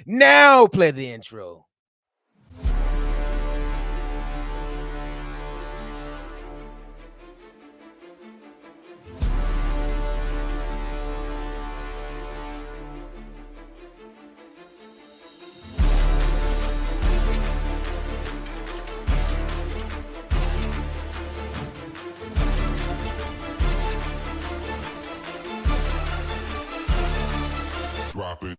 Now play the intro. Drop it.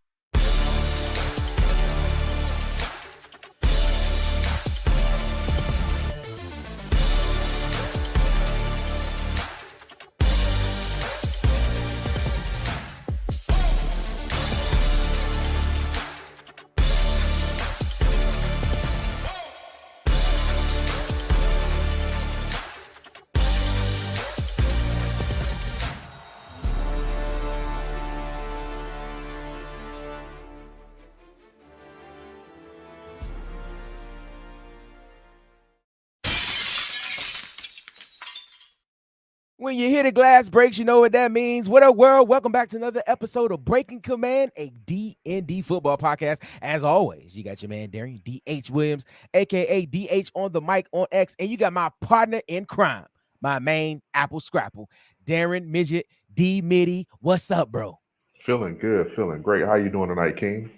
When you hear the glass breaks, you know what that means. What up, world? Welcome back to another episode of Breaking Command, a D&D football podcast. As always, you got your man, Darren D.H. Williams, a.k.a. D.H. on the mic on X, and you got my partner in crime, my main Apple Scrapple, Darren Midget D. Mitty. What's up, bro? Feeling good, feeling great. How you doing tonight, King?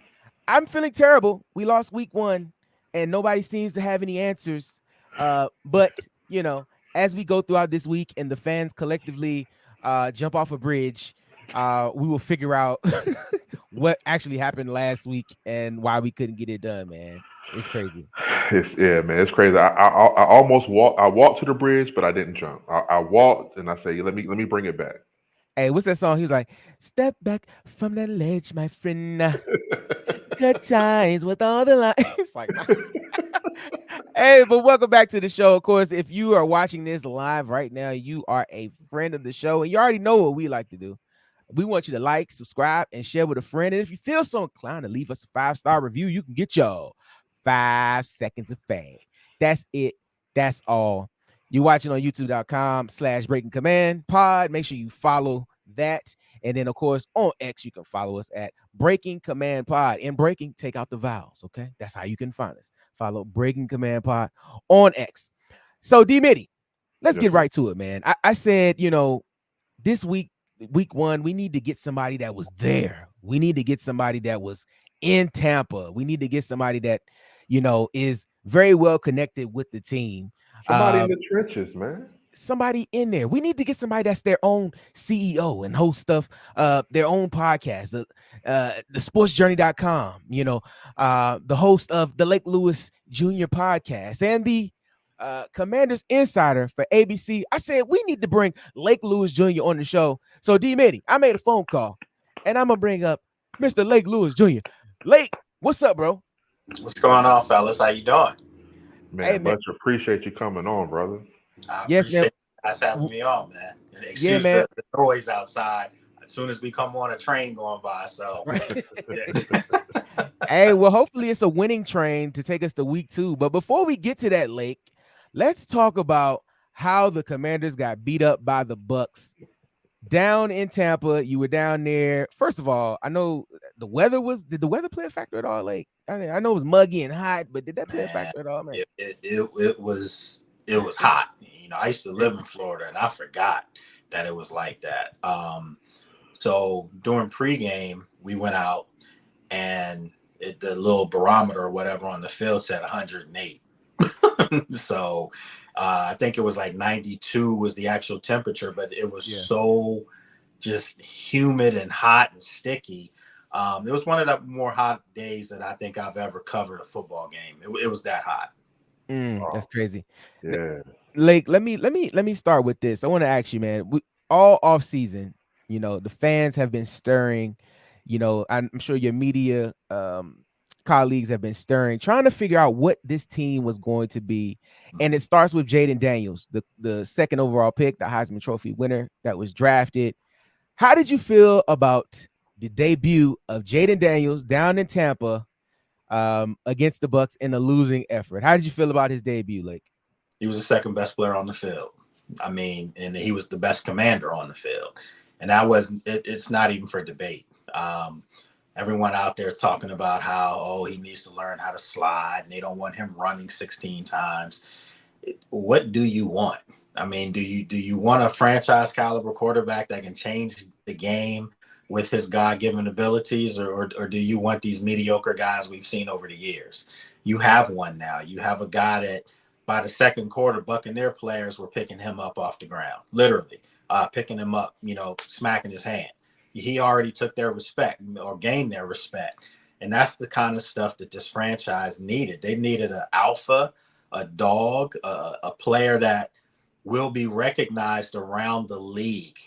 I'm feeling terrible. We lost week 1, and nobody seems to have any answers. But, you know, as we go throughout this week and the fans collectively jump off a bridge, we will figure out what actually happened last week and why we couldn't get it done, man. It's crazy. Man, it's crazy. I almost walked. I walked to the bridge, but I didn't jump. I walked, and I say, let me bring it back. Hey, what's that song? He was like, "Step back from that ledge, my friend. Good times with all the lights." It's like, hey, but welcome back to the show. Of course, if you are watching this live right now, you are a friend of the show, and you already know what we like to do. We want you to like, subscribe, and share with a friend. And if you feel so inclined to leave us a 5-star review, you can get your 5 seconds of fame. That's it. That's all. You're watching on youtube.com/Breaking Command Pod. Make sure you follow that. And then, of course, on X, you can follow us at Breaking Command Pod. In breaking, take out the vowels, okay? That's how you can find us. Follow Breaking Command Pod on X. So, D-Mitty, let's get right to it, man. I said, you know, this week 1, we need to get somebody that was there. We need to get somebody that was in Tampa. We need to get somebody that, you know, is very well connected with the team. Somebody in the trenches, man. Somebody in there. We need to get somebody that's their own CEO and host of their own podcast, the sportsjourney.com, you know, the host of the Lake Lewis Jr. podcast and the Commanders Insider for ABC. I said we need to bring Lake Lewis Jr. on the show. So D-Mitty, I made a phone call and I'm gonna bring up Mr. Lake Lewis Jr. Lake, what's up, bro? What's going on, fellas? How you doing? Man, Hey, man. much appreciate you coming on, brother. I Yes, appreciate man. That's having me on, man. And Yeah, excuse man. the noise outside as soon as we come on a train going by. So Hey, well, hopefully it's a winning train to take us to week 2. But before we get to that, Lake, let's talk about how the Commanders got beat up by the Bucks down in Tampa. You were down there. First of all, I know the weather did the weather play a factor at all? Like, I know it was muggy and hot, but did that play a factor at all, man? it was hot. You know, I used to live in Florida and I forgot that it was like that. So during pregame, we went out and the little barometer or whatever on the field said 108. So I think it was like 92 was the actual temperature, but it was so just humid and hot and sticky. It was one of the more hot days that I think I've ever covered a football game. It was that hot. That's crazy. Yeah. Lake, let me start with this. I want to ask you, man. All off season, you know, the fans have been stirring. You know, I'm sure your media colleagues have been stirring, trying to figure out what this team was going to be. And it starts with Jaden Daniels, the second overall pick, the Heisman Trophy winner that was drafted. How did you feel about the debut of Jaden Daniels down in Tampa against the Bucks in a losing effort? How did you feel about his debut, Lake? He was the second best player on the field. I mean, and he was the best commander on the field. And that wasn't, it's not even for debate. everyone out there talking about how, oh, he needs to learn how to slide and they don't want him running 16 times. What do you want? I mean, do you want a franchise caliber quarterback that can change the game with his God-given abilities, or do you want these mediocre guys we've seen over the years? You have one now. You have a guy that by the second quarter, Buccaneer players were picking him up off the ground, literally picking him up, smacking his hand. He already took their respect or gained their respect. And that's the kind of stuff that this franchise needed. They needed an alpha, a dog, a player that will be recognized around the league,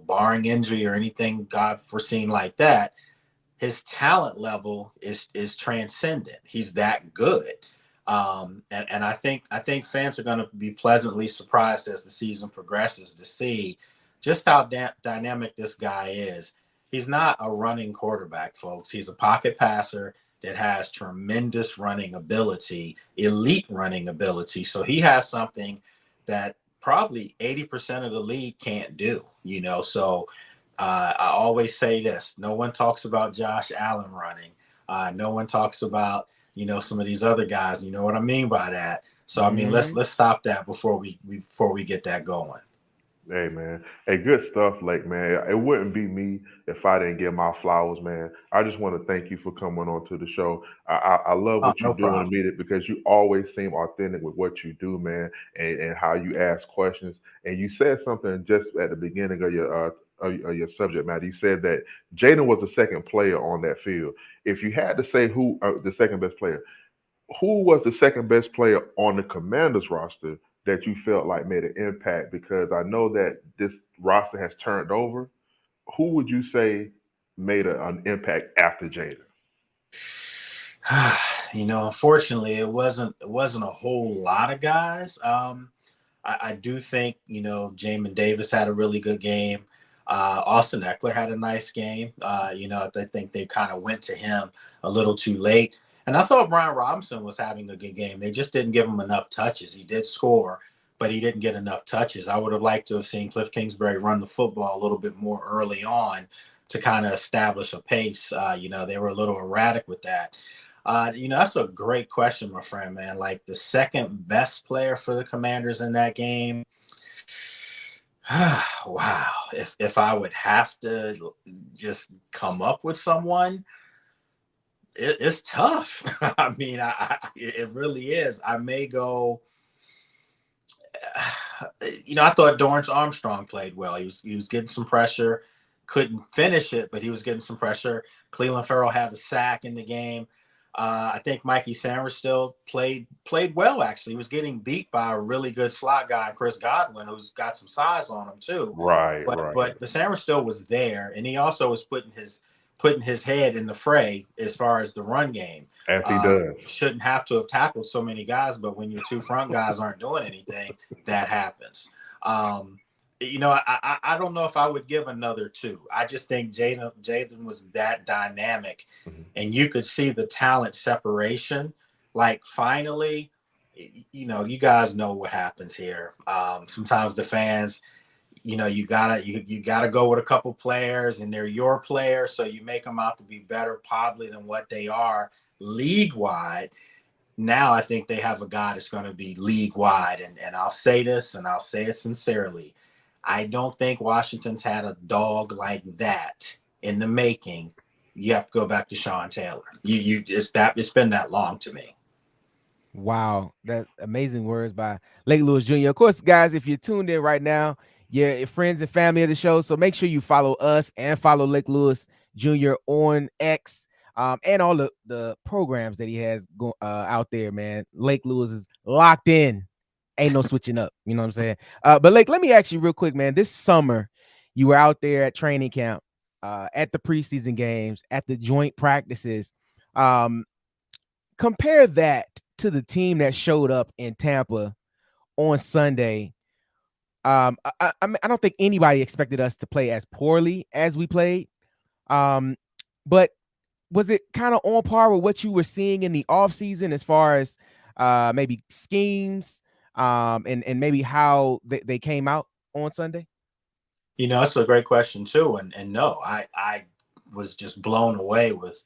barring injury or anything God foreseen like that. His talent level is transcendent. He's that good. And I think fans are going to be pleasantly surprised as the season progresses to see just how dynamic this guy is. He's not a running quarterback, folks. He's a pocket passer that has tremendous running ability, elite running ability. So he has something that probably 80% of the league can't do, So I always say this: no one talks about Josh Allen running. No one talks about some of these other guys. You know what I mean by that. So I mean, let's stop that before we get that going. Hey man, hey, good stuff, Lake man. It wouldn't be me if I didn't give my flowers, man. I just want to thank you for coming on to the show. I love Oh, what you no do in the problem. media because you always seem authentic with what you do, man, and how you ask questions. And you said something just at the beginning of your subject matter. You said that Jaden was the second player on that field. If you had to say who the second best player, who was the second best player on the Commanders roster that you felt like made an impact? Because I know that this roster has turned over. Who would you say made an impact after Jada? Unfortunately, it wasn't a whole lot of guys. I do think Jamin Davis had a really good game. Austin Eckler had a nice game. I think they kind of went to him a little too late. And I thought Brian Robinson was having a good game. They just didn't give him enough touches. He did score, but he didn't get enough touches. I would have liked to have seen Cliff Kingsbury run the football a little bit more early on to kind of establish a pace. They were a little erratic with that. That's a great question, my friend, man. Like the second best player for the Commanders in that game. Wow. If I would have to just come up with someone, it's tough. I mean, it really is. I may go. I thought Dorrance Armstrong played well. He was getting some pressure, couldn't finish it, but he was getting some pressure. Cleveland Farrell had a sack in the game. I think Mikey Sanders still played well. Actually, he was getting beat by a really good slot guy, Chris Godwin, who's got some size on him too. Right, But right. but the Sanders still was there, and he also was putting his head in the fray as far as the run game. As he does. Shouldn't have to have tackled so many guys, but when your two front guys aren't doing anything, that happens. Um, I don't know if I would give another two. I just think Jaden was that dynamic, Mhm. and you could see the talent separation. Like finally, you guys know what happens here. Sometimes the fans, you gotta go with a couple players, and they're your players, so you make them out to be better probably than what they are league wide. Now I think they have a guy that's going to be league wide, and I'll say this, and I'll say it sincerely. I don't think Washington's had a dog like that in the making. You have to go back to Sean Taylor. It's been that long to me. Wow, that's amazing words by Lake Lewis Jr. Of course, guys, if you're tuned in right now, you're friends and family of the show. So make sure you follow us and follow Lake Lewis Jr. on X, and all the programs that he has out there, man. Lake Lewis is locked in. Ain't no switching up. You know what I'm saying? But Lake, let me ask you real quick, man. This summer, you were out there at training camp, at the preseason games, at the joint practices. Um, Compare that to the team that showed up in Tampa on Sunday. I don't think anybody expected us to play as poorly as we played. But was it kind of on par with what you were seeing in the offseason as far as maybe schemes, and maybe how they came out on Sunday? That's a great question too. And no, I was just blown away with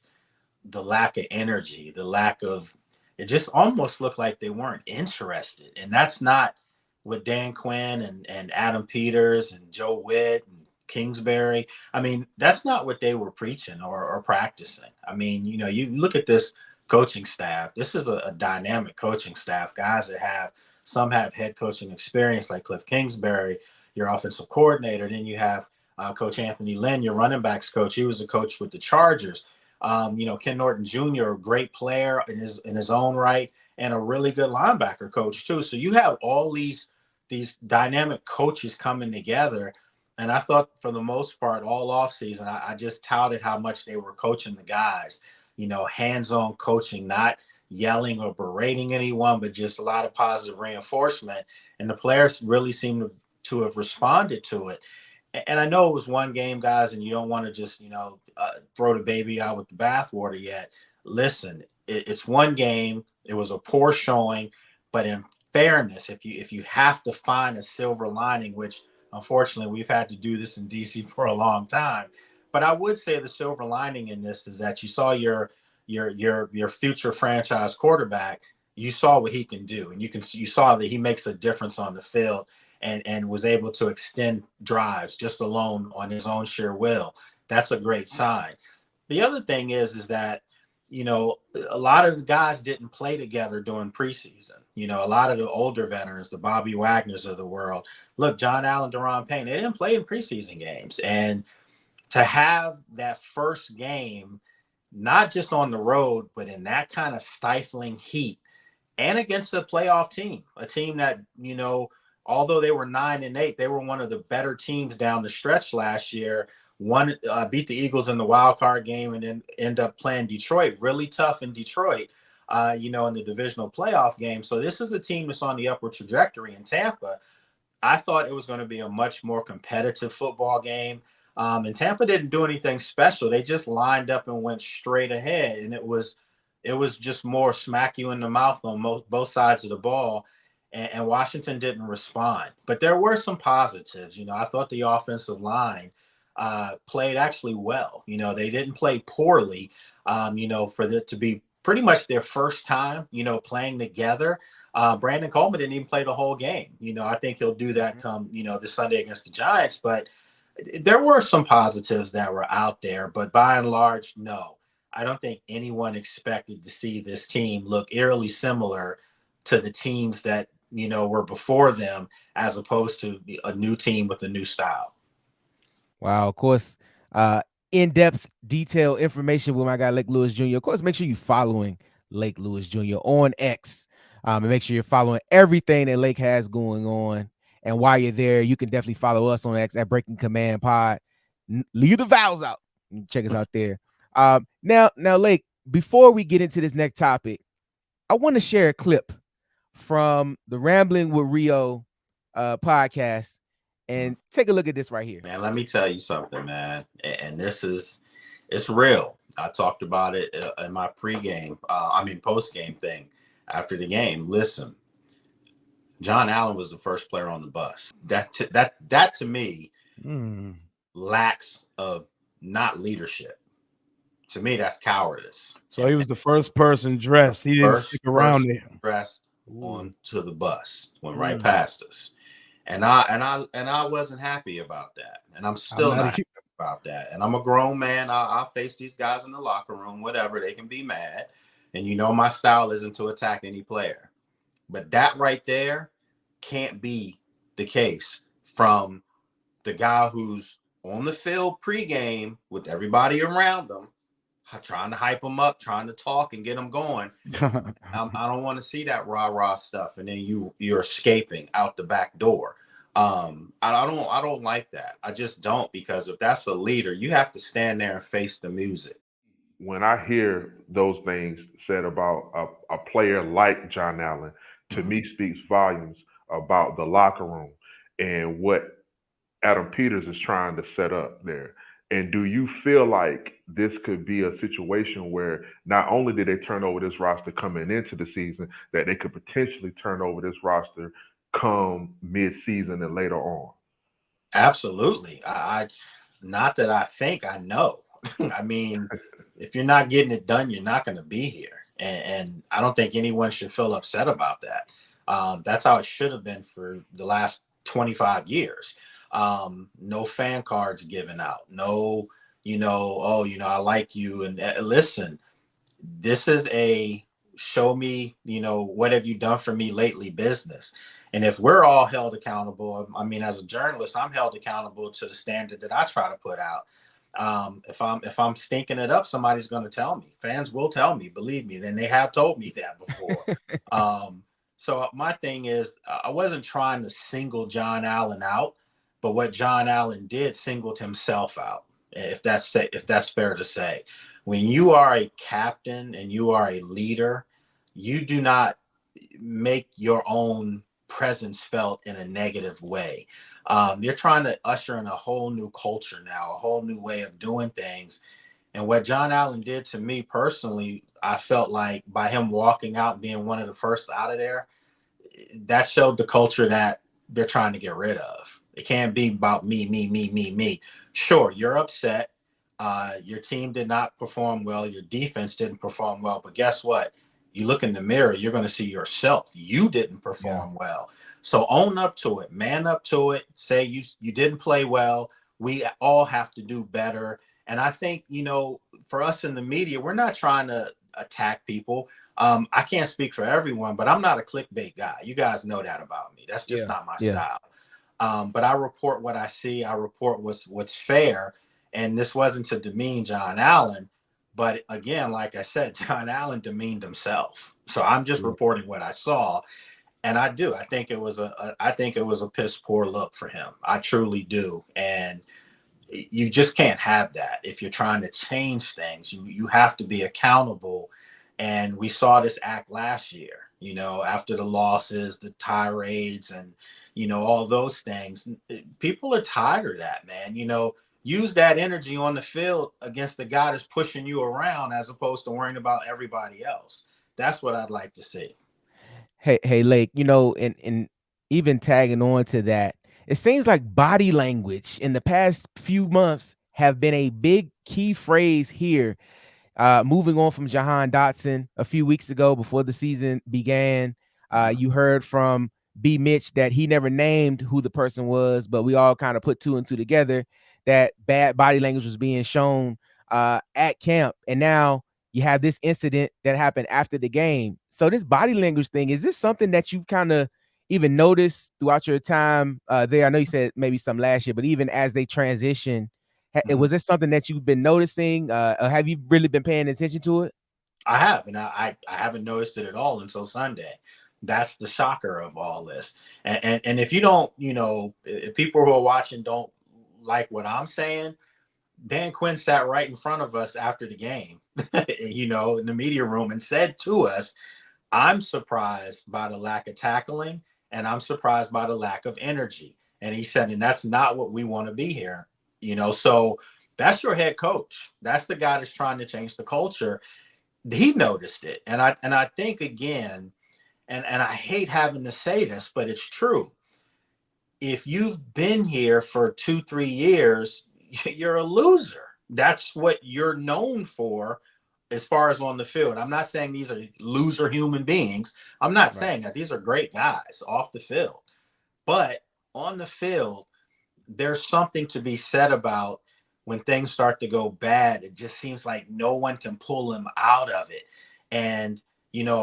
the lack of energy, the lack of, it just almost looked like they weren't interested. And that's not what Dan Quinn and Adam Peters and Joe Witt and Kingsbury. I mean, that's not what they were preaching or practicing. I mean, you know, you look at this coaching staff. This is a dynamic coaching staff, guys that have, some have head coaching experience like Cliff Kingsbury, your offensive coordinator. Then you have Coach Anthony Lynn, your running backs coach. He was a coach with the Chargers. You know, Ken Norton Jr., a great player in his own right, and a really good linebacker coach too. So you have all these dynamic coaches coming together. And I thought for the most part, all offseason, I just touted how much they were coaching the guys, you know, hands-on coaching, not yelling or berating anyone, but just a lot of positive reinforcement. And the players really seem to have responded to it. And I know it was one game, guys, and you don't want to just, you know, throw the baby out with the bathwater yet. Listen, it's one game. It was a poor showing, but in fairness, if you have to find a silver lining, which unfortunately we've had to do this in DC for a long time, but I would say the silver lining in this is that you saw your future franchise quarterback. You saw what he can do, and you saw that he makes a difference on the field. And was able to extend drives just alone on his own sheer will. That's a great sign. The other thing is that, you know, a lot of the guys didn't play together during preseason. You know, a lot of the older veterans, the Bobby Wagners of the world, look, John Allen, Daron Payne, they didn't play in preseason games. And to have that first game, not just on the road, but in that kind of stifling heat and against a playoff team, a team that, you know, although they were 9-8, they were one of the better teams down the stretch last year. One beat the Eagles in the wild card game and then end up playing Detroit, really tough in Detroit, you know, in the divisional playoff game. So this is a team that's on the upward trajectory in Tampa. I thought it was going to be a much more competitive football game. And Tampa didn't do anything special. They just lined up and went straight ahead. And it was just more smack you in the mouth on both sides of the ball. And Washington didn't respond. But there were some positives. You know, I thought the offensive line played actually well. You know, they didn't play poorly, you know, for it to be pretty much their first time, you know, playing together. Brandon Coleman didn't even play the whole game. You know, I think he'll do that come, you know, this Sunday against the Giants. But there were some positives that were out there. But by and large, no. I don't think anyone expected to see this team look eerily similar to the teams that, you know, were before them, as opposed to a new team with a new style. Wow, of course, in-depth, detailed information with my guy Lake Lewis Jr. Of course, make sure you're following Lake Lewis Jr. on X, and make sure you're following everything that Lake has going on. And while you're there, you can definitely follow us on X at Breaking Command Pod. Leave the vowels out. Check us out there. Now, Lake, before we get into this next topic, I want to share a clip from the Rambling with Rio podcast, and take a look at this right here. Man, let me tell you something, man. And it's real. I talked about it in my post-game thing after the game. Listen, John Allen was the first player on the bus. That to me lacks of not leadership. To me, that's cowardice. So he was the first person dressed. He didn't stick around there. Dressed onto the bus, went right past us, and I wasn't happy about that, and I'm still not happy about that. And I'm a grown man. I'll face these guys in the locker room, whatever. They can be mad, and you know my style isn't to attack any player, but that right there can't be the case from the guy who's on the field pregame with everybody around him, trying to hype them up, trying to talk and get them going. I don't want to see that rah-rah stuff, and then you're escaping out the back door. I don't like that. I just don't, because if that's a leader, you have to stand there and face the music. When I hear those things said about a player like John Allen, to me speaks volumes about the locker room and what Adam Peters is trying to set up there. And do you feel like this could be a situation where not only did they turn over this roster coming into the season, that they could potentially turn over this roster come mid-season and later on? Absolutely. I not that I think, I know. I mean, if you're not getting it done, you're not going to be here. And I don't think anyone should feel upset about that. That's how it should have been for the last 25 years. No fan cards given out. No, I like you. And listen, this is a show me, what have you done for me lately business. And if we're all held accountable, I mean, as a journalist, I'm held accountable to the standard that I try to put out. If I'm stinking it up, somebody's going to tell me. Fans will tell me, believe me. Then they have told me that before. So my thing is, I wasn't trying to single John Allen out, but what John Allen did singled himself out. If that's fair to say, when you are a captain and you are a leader, you do not make your own presence felt in a negative way. You're trying to usher in a whole new culture now, a whole new way of doing things. And what John Allen did to me personally, I felt like by him walking out, being one of the first out of there, that showed the culture that they're trying to get rid of. It can't be about me, me, me, me, me. Sure, you're upset. Your team did not perform well. Your defense didn't perform well. But guess what? You look in the mirror, you're going to see yourself. You didn't perform well. So own up to it, man up to it. Say you didn't play well. We all have to do better. And I think, for us in the media, we're not trying to attack people. I can't speak for everyone, but I'm not a clickbait guy. You guys know that about me. That's just not my style. But I report what I see. I report what's fair. And this wasn't to demean John Allen. But again, like I said, John Allen demeaned himself. So I'm just reporting what I saw. And I think it was a piss poor look for him. I truly do. And you just can't have that. If you're trying to change things, you have to be accountable. And we saw this act last year, after the losses, the tirades, and, all those things. People are tired of that, man. Use that energy on the field against the guy that's pushing you around as opposed to worrying about everybody else. That's what I'd like to see. Hey, Lake, and even tagging on to that, it seems like body language in the past few months have been a big key phrase here. Moving on from Jahan Dotson a few weeks ago before the season began, you heard from B. Mitch that he never named who the person was, but we all kind of put two and two together that bad body language was being shown at camp. And now you have this incident that happened after the game. So this body language thing, is this something that you've kind of even noticed throughout your time there? I know you said maybe some last year, but even as they transition, was this something that you've been noticing? Have you really been paying attention to it? I have, and I haven't noticed it at all until Sunday. That's the shocker of all this. And if you don't, if people who are watching don't like what I'm saying, Dan Quinn sat right in front of us after the game, in the media room and said to us, I'm surprised by the lack of tackling and I'm surprised by the lack of energy. And he said, and that's not what we want to be here. So that's your head coach. That's the guy that's trying to change the culture. He noticed it. And I think again, and I hate having to say this, but it's true. If you've been here for 2-3 years, you're a loser. That's what you're known for as far as on the field. I'm not saying these are loser human beings. I'm not saying that. These are great guys off the field. But on the field, there's something to be said about when things start to go bad. It just seems like no one can pull him out of it. And,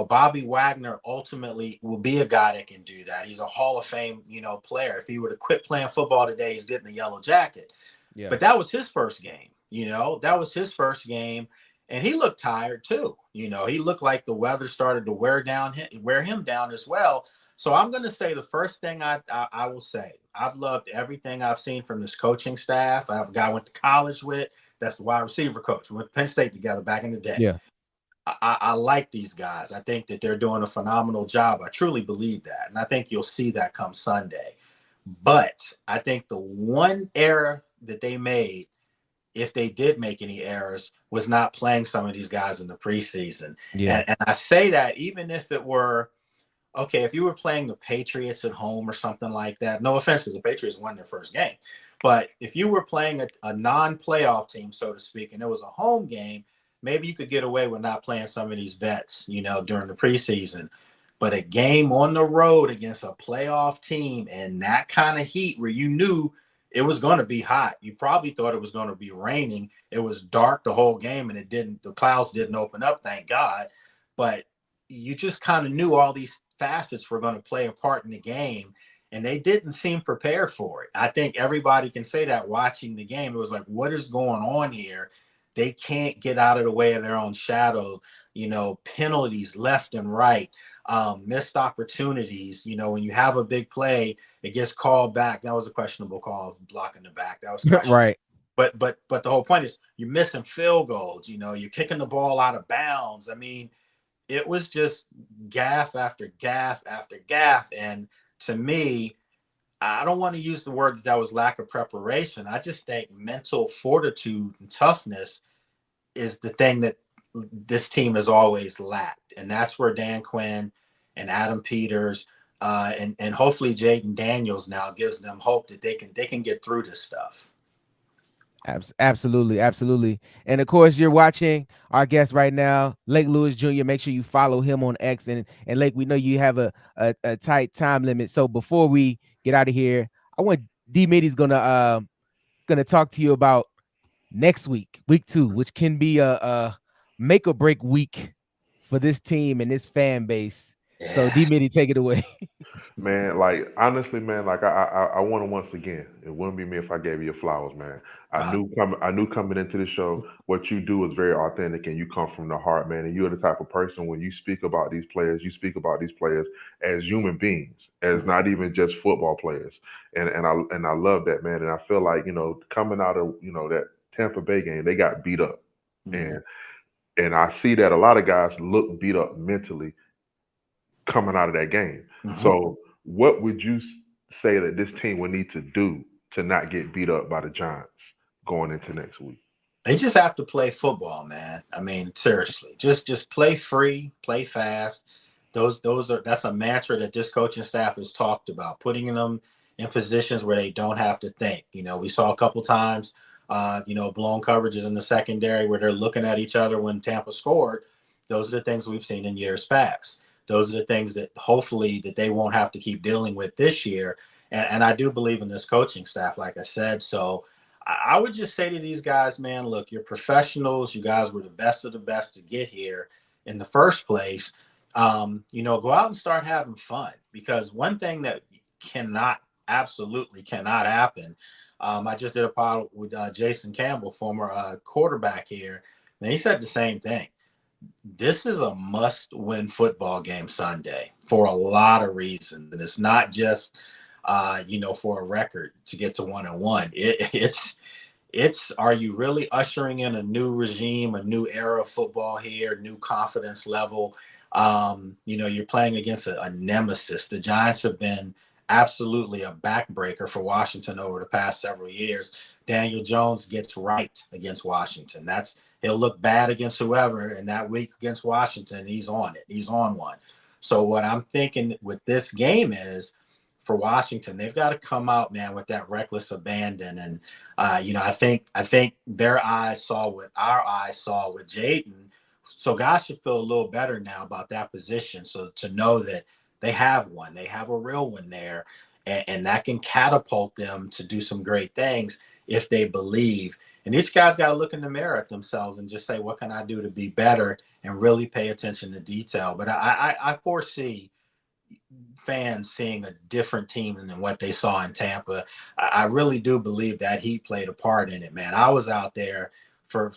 Bobby Wagner ultimately will be a guy that can do that. He's a Hall of Fame, player. If he were to quit playing football today, he's getting a yellow jacket. Yeah. But that was his first game, that was his first game. And he looked tired too. He looked like the weather started to wear him down as well. So I'm going to say the first thing I will say, I've loved everything I've seen from this coaching staff. I have a guy I went to college with. That's the wide receiver coach. We went to Penn State together back in the day. Yeah. I like these guys. I think that they're doing a phenomenal job. I truly believe that. And I think you'll see that come Sunday. But I think the one error that they made, if they did make any errors, was not playing some of these guys in the preseason. Yeah. And I say that even if it were, okay, if you were playing the Patriots at home or something like that, no offense, because the Patriots won their first game. But if you were playing a non-playoff team, so to speak, and it was a home game, maybe you could get away with not playing some of these vets, during the preseason. But a game on the road against a playoff team and that kind of heat where you knew it was going to be hot. You probably thought it was going to be raining. It was dark the whole game and the clouds didn't open up, thank God. But you just kind of knew all these facets were going to play a part in the game, and they didn't seem prepared for it. I think everybody can say that watching the game. It was like, what is going on here? They can't get out of the way of their own shadow, penalties left and right. Missed opportunities. When you have a big play, it gets called back. That was a questionable call, blocking the back. That was right. But the whole point is you're missing field goals. You're kicking the ball out of bounds. I mean, it was just gaff after gaff after gaff. And to me, I don't want to use the word that was lack of preparation. I just think mental fortitude and toughness is the thing that this team has always lacked. And that's where Dan Quinn and Adam Peters and hopefully Jaden Daniels now gives them hope that they can get through this stuff. Absolutely, absolutely. And of course, you're watching our guest right now, Lake Lewis Jr. Make sure you follow him on X. And Lake, we know you have a tight time limit. So before we get out of here, I want D-Mitty's gonna talk to you about next week, week 2, which can be a make or break week for this team and this fan base. Yeah. So D-Mitty, take it away. Man, like honestly, man, like I want to once again. It wouldn't be me if I gave you your flowers, man. I knew coming into the show what you do is very authentic and you come from the heart, man. And you're the type of person when you speak about these players, you speak about these players as human beings, as not even just football players. And I love that, man. And I feel like coming out of that Tampa Bay game, they got beat up, and I see that a lot of guys look beat up mentally coming out of that game. So what would you say that this team would need to do to not get beat up by the Giants going into next week? They just have to play football, man. I mean, seriously, just play free, play fast. That's a mantra that this coaching staff has talked about, putting them in positions where they don't have to think. We saw a couple times, blown coverages in the secondary where they're looking at each other when Tampa scored. Those are the things we've seen in years past. Those are the things that hopefully that they won't have to keep dealing with this year. And I do believe in this coaching staff, like I said. So I would just say to these guys, man, look, you're professionals. You guys were the best of the best to get here in the first place. Go out and start having fun, because one thing that absolutely cannot happen. I just did a pod with Jason Campbell, former quarterback here, and he said the same thing. This is a must-win football game Sunday for a lot of reasons, and it's not just for a record to get to 1-1. It's are you really ushering in a new regime, a new era of football here, new confidence level? You're playing against a nemesis. The Giants have been absolutely a backbreaker for Washington over the past several years. Daniel Jones gets right against Washington. He'll look bad against whoever, and that week against Washington, he's on it. He's on one. So what I'm thinking with this game is, for Washington, they've got to come out, man, with that reckless abandon. And, I think their eyes saw what our eyes saw with Jaden. So guys should feel a little better now about that position. So to know that they have one, they have a real one there, and that can catapult them to do some great things if they believe. And each guy's got to look in the mirror at themselves and just say, what can I do to be better, and really pay attention to detail. But I foresee fans seeing a different team than what they saw in Tampa. I really do believe that he played a part in it, man. I was out there for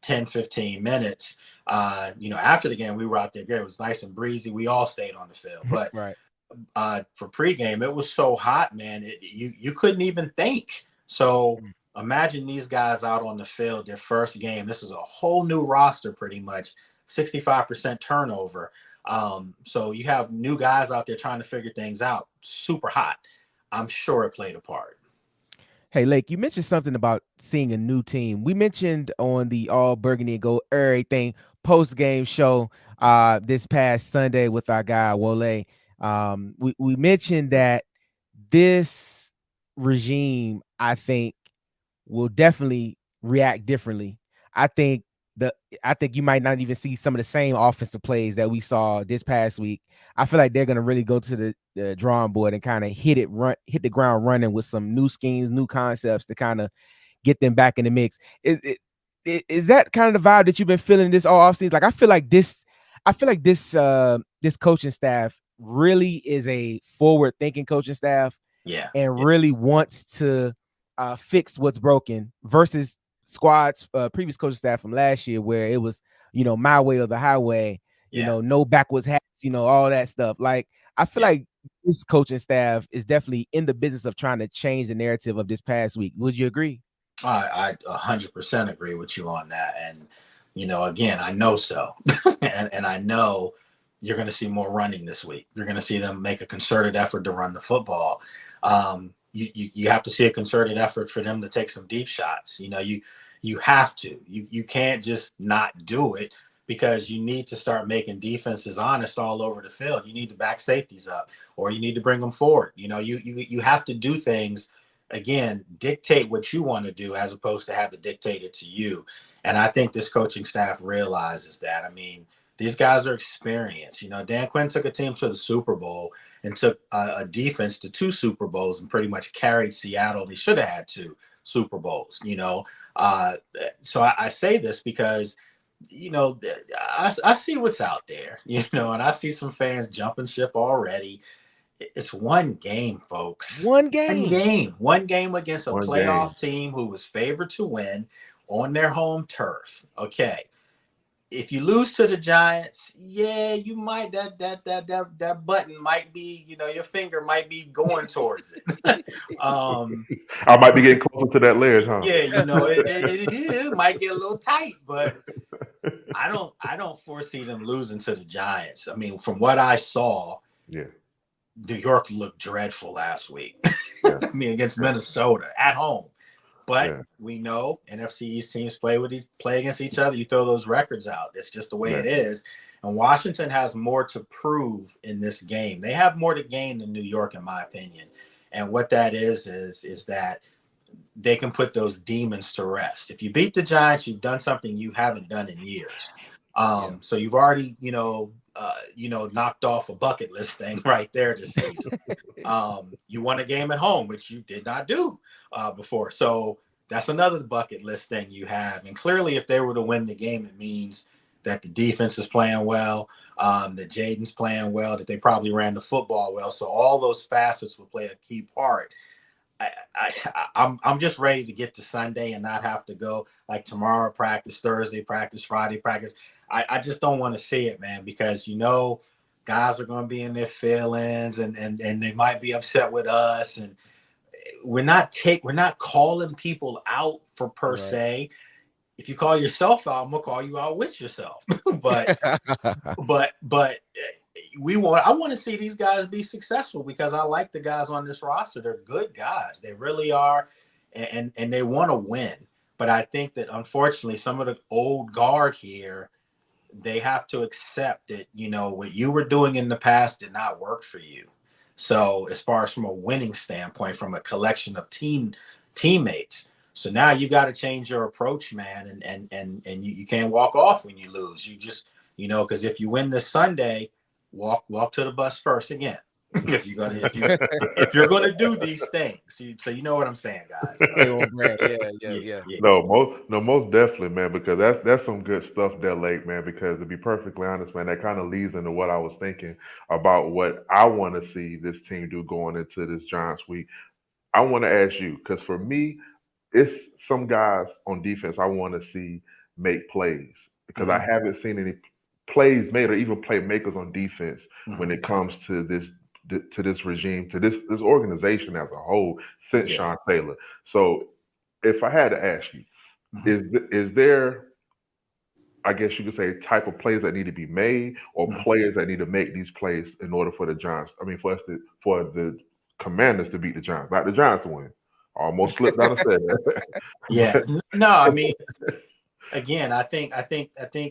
10, 15 minutes. After the game, we were out there. It was nice and breezy. We all stayed on the field. But right. For pregame, it was so hot, man. You couldn't even think. So imagine these guys out on the field, their first game. This is a whole new roster, pretty much 65% turnover. So you have new guys out there trying to figure things out. Super hot. I'm sure it played a part. Hey, Lake, you mentioned something about seeing a new team. We mentioned on the All Burgundy and Gold Everything post-game show this past Sunday with our guy, Wole. We mentioned that this regime, I think will definitely react differently. I think I think you might not even see some of the same offensive plays that we saw this past week. I feel like they're gonna really go to the drawing board and kind of hit the ground running with some new schemes, new concepts to kind of get them back in the mix. Is that kind of the vibe that you've been feeling this all offseason? Like I feel like this coaching staff really is a forward thinking coaching staff Yeah. and really wants to fix what's broken versus squads previous coaching staff from last year where it was, my way or the highway, no backwards hats, all that stuff. Like I feel like this coaching staff is definitely in the business of trying to change the narrative of this past week. Would you agree? I 100% agree with you on that. And, again, I know so. and I know you're going to see more running this week. You're going to see them make a concerted effort to run the football. You have to see a concerted effort for them to take some deep shots. You have to. You can't just not do it because you need to start making defenses honest all over the field. You need to back safeties up or you need to bring them forward. You have to do things, again, dictate what you want to do as opposed to have it dictated to you. And I think this coaching staff realizes that. I mean, these guys are experienced. Dan Quinn took a team to the Super Bowl and took a defense to 2 Super Bowls and pretty much carried Seattle. They should have had 2 Super Bowls, So I say this because, I see what's out there, and I see some fans jumping ship already. It's one game, folks. One game. One game against a playoff team who was favored to win on their home turf. Okay. If you lose to the Giants, you might that button might be, your finger might be going towards it. I might be getting closer to that ledge, huh? Yeah, it might get a little tight, but I don't foresee them losing to the Giants. I mean, from what I saw, New York looked dreadful last week. I mean, against Minnesota at home. But we know NFC East teams play against each other. You throw those records out. It's just the way it is. And Washington has more to prove in this game. They have more to gain than New York, in my opinion. And what that is that they can put those demons to rest. If you beat the Giants, you've done something you haven't done in years. So you've already, knocked off a bucket list thing right there this season. You won a game at home, which you did not do before. So that's another bucket list thing you have. And clearly, if they were to win the game, it means that the defense is playing well, that Jaden's playing well, that they probably ran the football well. So all those facets will play a key part. I'm just ready to get to Sunday and not have to go like tomorrow practice, Thursday practice, Friday practice. I just don't want to see it, man, because guys are going to be in their feelings and they might be upset with us, and we're not calling people out for per se. If you call yourself out, I'm gonna call you out with yourself. but I want to see these guys be successful because I like the guys on this roster. They're good guys. They really are. And they want to win. But I think that unfortunately some of the old guard here, they have to accept that, what you were doing in the past did not work for you. So as far as from a winning standpoint, from a collection of teammates. So now you got to change your approach, man. And you can't walk off when you lose. You just, because if you win this Sunday, walk to the bus first again. if you're gonna do these things, so you know what I'm saying, guys. So, most definitely, man, because that's some good stuff there, Lake, man. Because to be perfectly honest, man, that kind of leads into what I was thinking about what I want to see this team do going into this Giants week. I want to ask you, because for me, it's some guys on defense I want to see make plays because I haven't seen any plays made or even playmakers on defense when it comes to this regime, to this organization as a whole since Sean Taylor. So if I had to ask you, is there, I guess you could say, type of plays that need to be made or players that need to make these plays in order for the Giants, for the Commanders to beat the Giants, not the Giants to win? Almost slipped out and said that. No, I mean, Again, I think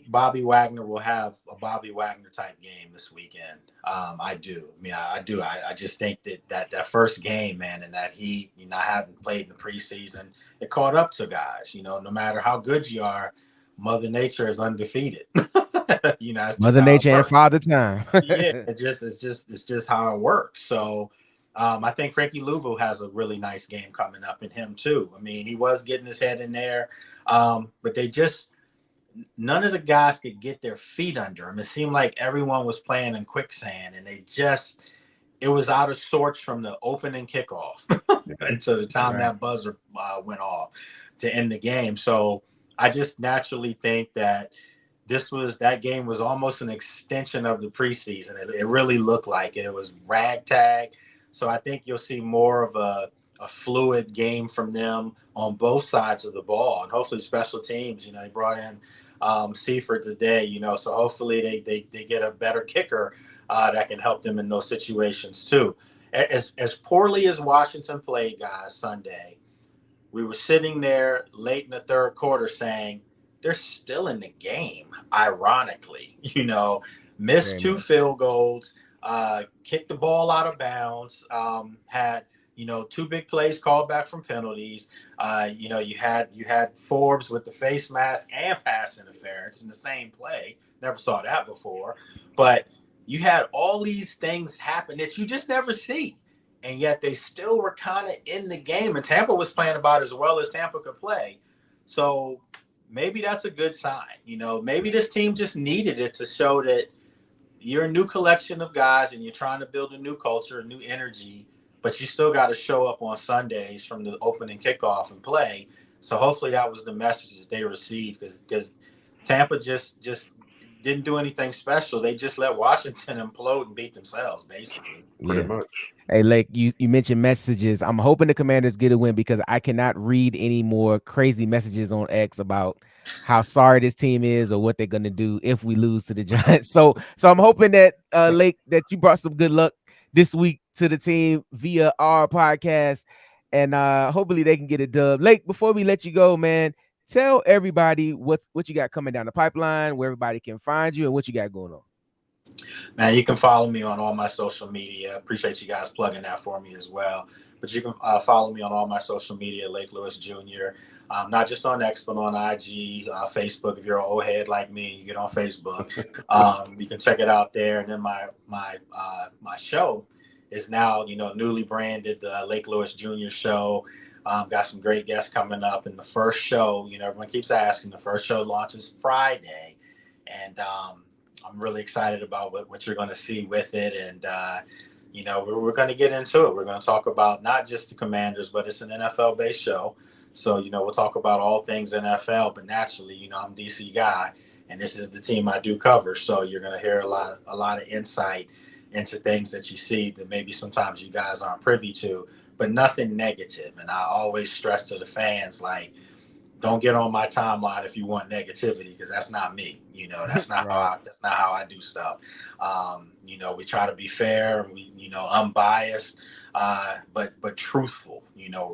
Bobby Wagner will have a Bobby Wagner type game this weekend. I do. I mean, I do. I just think that first game, man, and that he, I haven't played in the preseason. It caught up to guys. No matter how good you are, Mother Nature is undefeated. It's just Mother how it Nature and works. Father Time. Yeah, it's just how it works. So I think Frankie Louvu has a really nice game coming up in him too. I mean, he was getting his head in there, but none of the guys could get their feet under him. It seemed like everyone was playing in quicksand, and it was out of sorts from the opening kickoff until the time Right. that buzzer went off to end the game. So I just naturally think that that game was almost an extension of the preseason. It really looked like it. It was ragtag. So I think you'll see more of a fluid game from them on both sides of the ball, and hopefully special teams. They brought in Seifert today. So hopefully they get a better kicker that can help them in those situations too. As poorly as Washington played, guys, Sunday, we were sitting there late in the third quarter saying they're still in the game. Ironically, missed Very two much. field goals, kicked the ball out of bounds, had two big plays called back from penalties. You had Forbes with the face mask and pass interference in the same play. Never saw that before, but you had all these things happen that you just never see. And yet they still were kind of in the game. And Tampa was playing about as well as Tampa could play. So maybe that's a good sign. Maybe this team just needed it to show that you're a new collection of guys and you're trying to build a new culture, a new energy, but you still got to show up on Sundays from the opening kickoff and play. So hopefully that was the message that they received, because Tampa just didn't do anything special. They just let Washington implode and beat themselves, basically. Pretty Yeah. much. Hey, Lake, you mentioned messages. I'm hoping the Commanders get a win because I cannot read any more crazy messages on X about how sorry this team is or what they're gonna do if we lose to the Giants. So I'm hoping that Lake, that you brought some good luck this week to the team via our podcast, and hopefully they can get a dub. Lake, before we let you go, man, tell everybody what you got coming down the pipeline, where everybody can find you, and what you got going on. Man, you can follow me on all my social media. Appreciate you guys plugging that for me as well. But you can follow me on all my social media, Lake Lewis Jr. Not just on X, but on IG, Facebook. If you're an old head like me, you get on Facebook. You can check it out there. And then my show is now, newly branded the Lake Lewis Jr. Show. Got some great guests coming up. And the first show, everyone keeps asking, the first show launches Friday. And I'm really excited about what you're going to see with it. And, we're going to get into it. We're going to talk about not just the Commanders, but it's an NFL-based show. So, we'll talk about all things NFL, but naturally, I'm a DC guy, and this is the team I do cover. So you're going to hear a lot of insight into things that you see that maybe sometimes you guys aren't privy to, but nothing negative. And I always stress to the fans, like, don't get on my timeline if you want negativity, because that's not me. That's not that's not how I do stuff. We try to be fair, and we unbiased, but truthful.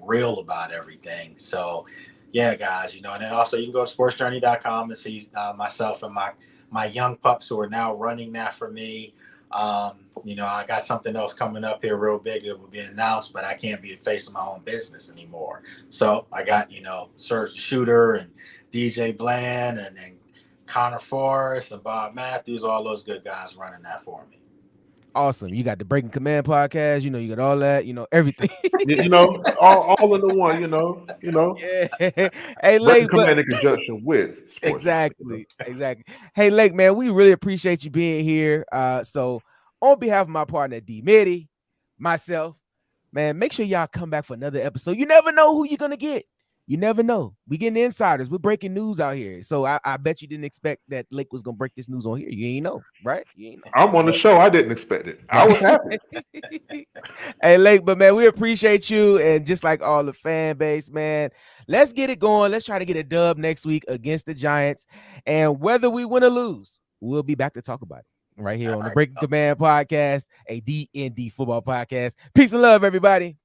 Real about everything. So, yeah, guys. And then also you can go to sportsjourney.com and see myself and my young pups who are now running that for me. I got something else coming up here real big that will be announced, but I can't be the face of my own business anymore. So I got, Serge Shooter and DJ Bland and Connor Forrest and Bob Matthews, all those good guys running that for me. Awesome. You got the Breaking Command podcast, you got all that, everything. All in the one, Yeah. Hey, Breaking Lake, but Command in conjunction with sports. exactly. Hey, Lake, man, we really appreciate you being here. So on behalf of my partner D Mitty, myself, man, make sure y'all come back for another episode. You never know who you're gonna get. You never know. We getting insiders. We're breaking news out here. So I bet you didn't expect that Lake was gonna break this news on here. You ain't know, right? You ain't know. I'm on the show. I didn't expect it. I was happy. Hey, Lake, but man, we appreciate you, and just like all the fan base, man, let's get it going. Let's try to get a dub next week against the Giants, and whether we win or lose, we'll be back to talk about it right here on the Breaking Command podcast, a DND football podcast. Peace and love, everybody.